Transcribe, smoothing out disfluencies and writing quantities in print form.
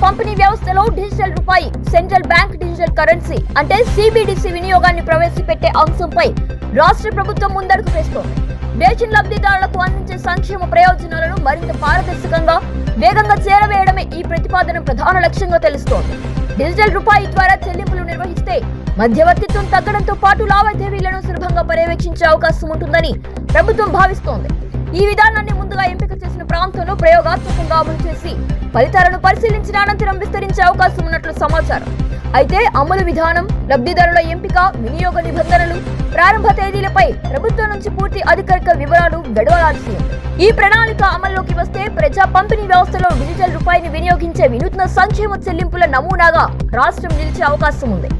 పంపిణీ వ్యవస్థలో డిజిటల్ రూపాయి, సెంట్రల్ బ్యాంక్ డిజిటల్ కరెన్సీ అంటే CBDC వినియోగాన్ని ప్రవేశపెట్టే అంశంపై రాష్ట్ర ప్రభుత్వం ముందడుగు వేస్తోంది. దేశం లబ్ధిదారులకు అందించే సంక్షేమ ప్రయోజనాలను మరింత పారదర్శకంగా, వేగంగా చేరవేయడమే ఈ ప్రతిపాదన ప్రధాన లక్ష్యంగా తెలుస్తోంది. డిజిటల్ రూపాయి ద్వారా చెల్లింపులు నిర్వహిస్తే మధ్యవర్తిత్వం తగ్గడంతో పాటు లావాదేవీలను సులభంగా పర్యవేక్షించే అవకాశం ఉంటుందని ప్రభుత్వం భావిస్తోంది. ఈ విధానాన్ని ముందుగా ఎంపిక చేసిన ప్రాంతంలో ప్రయోగాత్మకంగా అమలు చేసి ఫలితాలను పరిశీలించిన అనంతరం విస్తరించే అవకాశం ఉన్నట్లు సమాచారం. అయితే అమలు విధానం, లబ్ధిదారుల ఎంపిక, వినియోగ నిబంధనలు, ప్రారంభ తేదీలపై ప్రభుత్వం నుంచి పూర్తి అధికారిక వివరాలు వెలువడాల్సి ఉంది. ఈ ప్రణాళిక అమల్లోకి వస్తే ప్రజా పంపిణీ వ్యవస్థలో డిజిటల్ రూపాయిని వినియోగించే వినూత్న సంక్షేమ చెల్లింపుల నమూనాగా రాష్ట్రం నిలిచే అవకాశం ఉంది.